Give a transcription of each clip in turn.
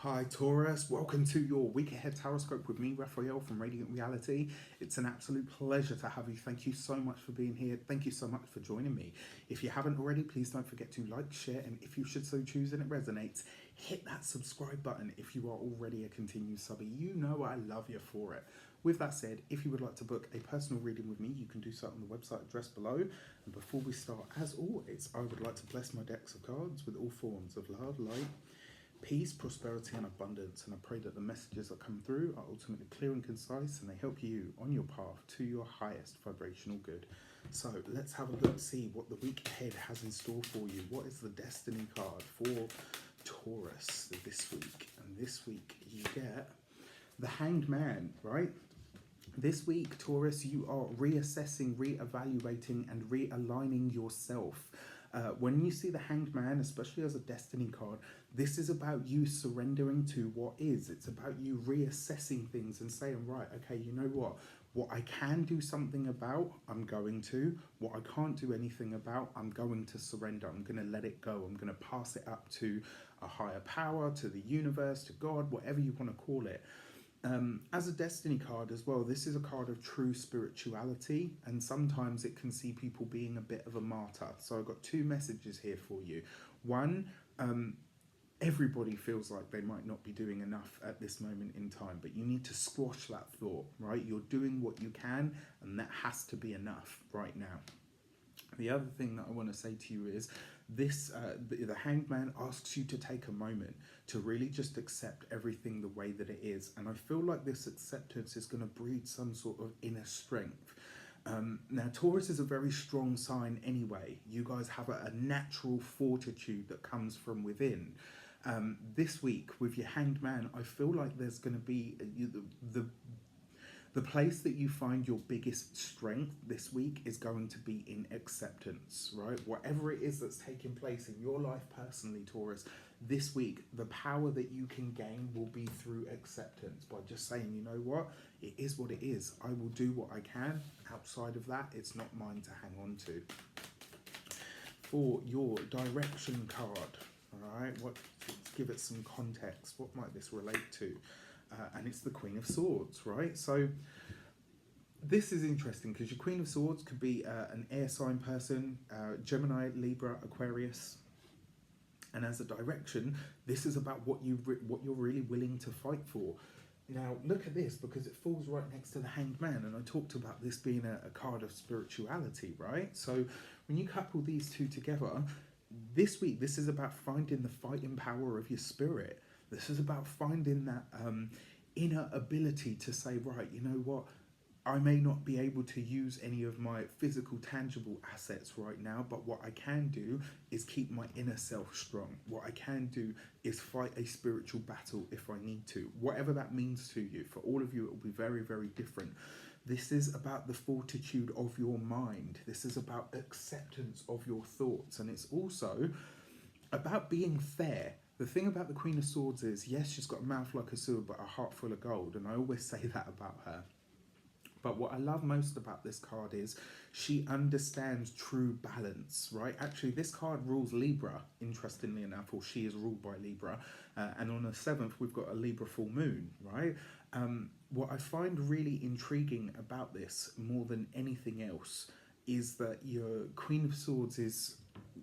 Hi Taurus, welcome to your week ahead taroscope with me, Raphael from Radiant Reality. It's an absolute pleasure to have you. Thank you so much for being here. Thank you so much for joining me. If you haven't already, please don't forget to like, share, and if you should so choose and it resonates, hit that subscribe button if you are already a continued subby. You know I love you for it. With that said, if you would like to book a personal reading with me, you can do so on the website address below. And before we start, as always, I would like to bless my decks of cards with all forms of love, light, peace, prosperity, and abundance. And I pray that the messages that come through are ultimately clear and concise, and they help you on your path to your highest vibrational good. So let's have a look, see what the week ahead has in store for you. What is the destiny card for Taurus this week? And this week you get the Hanged Man, right? This week, Taurus, you are reassessing, reevaluating, and realigning yourself. When you see the Hanged Man, especially as a destiny card, this is about you surrendering to what is. It's about you reassessing things and saying, right, okay, you know what I can do something about, I'm going to. What I can't do anything about, I'm going to surrender. I'm going to let it go. I'm going to pass it up to a higher power, to the universe, to God, whatever you want to call it. As a destiny card as well, this is a card of true spirituality, and sometimes it can see people being a bit of a martyr. So I've got two messages here for you. One, everybody feels like they might not be doing enough at this moment in time, but you need to squash that thought, right? You're doing what you can, and that has to be enough right now. The other thing that I want to say to you is this, the Hanged Man asks you to take a moment to really just accept everything the way that it is. And I feel like this acceptance is going to breed some sort of inner strength. Now, Taurus is a very strong sign anyway. You guys have a natural fortitude that comes from within. This week with your Hanged Man, I feel like there's going to be the place that you find your biggest strength this week is going to be in acceptance, right? Whatever it is that's taking place in your life personally, Taurus, this week, the power that you can gain will be through acceptance, by just saying, you know what, it is what it is. I will do what I can. Outside of that, it's not mine to hang on to. For your direction card, all right, let's give it some context. What might this relate to? And it's the Queen of Swords, right? So this is interesting because your Queen of Swords could be an air sign person, Gemini, Libra, Aquarius. And as a direction, this is about what you're really willing to fight for. Now, look at this, because it falls right next to the Hanged Man, and I talked about this being a card of spirituality, right? So when you couple these two together, this week, this is about finding the fighting power of your spirit. This is about finding that inner ability to say, right, you know what, I may not be able to use any of my physical, tangible assets right now, but what I can do is keep my inner self strong. What I can do is fight a spiritual battle if I need to. Whatever that means to you. For all of you, it will be very, very different. This is about the fortitude of your mind. This is about acceptance of your thoughts. And it's also about being fair. The thing about the Queen of Swords is, yes, she's got a mouth like a sword, but a heart full of gold. And I always say that about her. But what I love most about this card is she understands true balance, right? Actually, this card rules Libra, interestingly enough, or she is ruled by Libra. And on the 7th, we've got a Libra full moon, right? What I find really intriguing about this, more than anything else, is that your Queen of Swords is,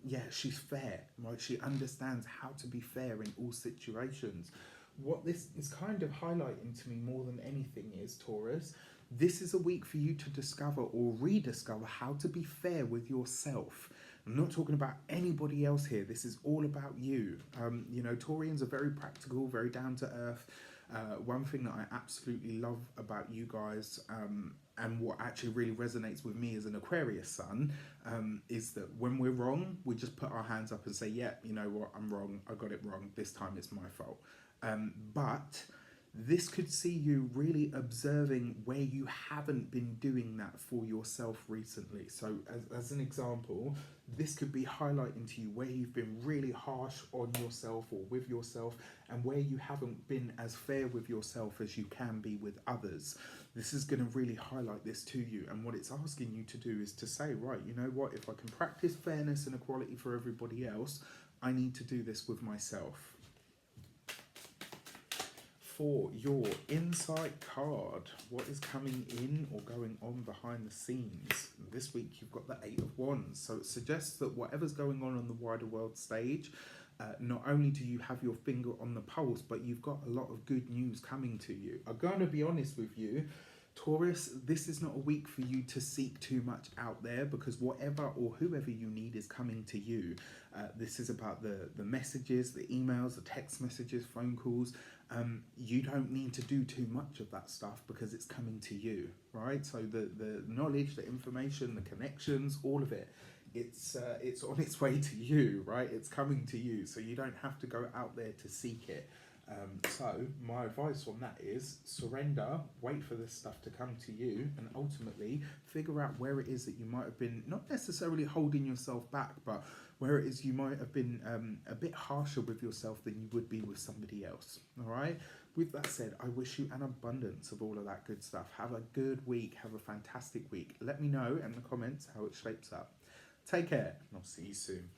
yeah, she's fair, right? She understands how to be fair in all situations. What this is kind of highlighting to me more than anything is, Taurus, this is a week for you to discover or rediscover how to be fair with yourself. I'm not talking about anybody else here. This is all about you. You know, Taurians are very practical, very down to earth. One thing that I absolutely love about you guys, and what actually really resonates with me as an Aquarius sun, is that when we're wrong, we just put our hands up and say, yeah, you know what, I'm wrong, I got it wrong, this time it's my fault. But this could see you really observing where you haven't been doing that for yourself recently. So as an example, this could be highlighting to you where you've been really harsh on yourself or with yourself, and where you haven't been as fair with yourself as you can be with others. This is going to really highlight this to you. And what it's asking you to do is to say, right, you know what, if I can practice fairness and equality for everybody else, I need to do this with myself. for your insight card, what is coming in or going on behind the scenes? This week you've got the Eight of Wands, so it suggests that whatever's going on the wider world stage, not only do you have your finger on the pulse, but you've got a lot of good news coming to you. I'm going to be honest with you, Taurus, this is not a week for you to seek too much out there, because whatever or whoever you need is coming to you. This is about the messages, the emails, the text messages, phone calls. You don't need to do too much of that stuff because it's coming to you, right? So the knowledge, the information, the connections, all of it, it's on its way to you, right? It's coming to you, so you don't have to go out there to seek it. So my advice on that is surrender, wait for this stuff to come to you, and ultimately figure out where it is that you might have been not necessarily holding yourself back, but where it is you might have been a bit harsher with yourself than you would be with somebody else. All right, with that said, I wish you an abundance of all of that good stuff. Have a good week, have a fantastic week. Let me know in the comments how it shapes up. Take care, and I'll see you soon.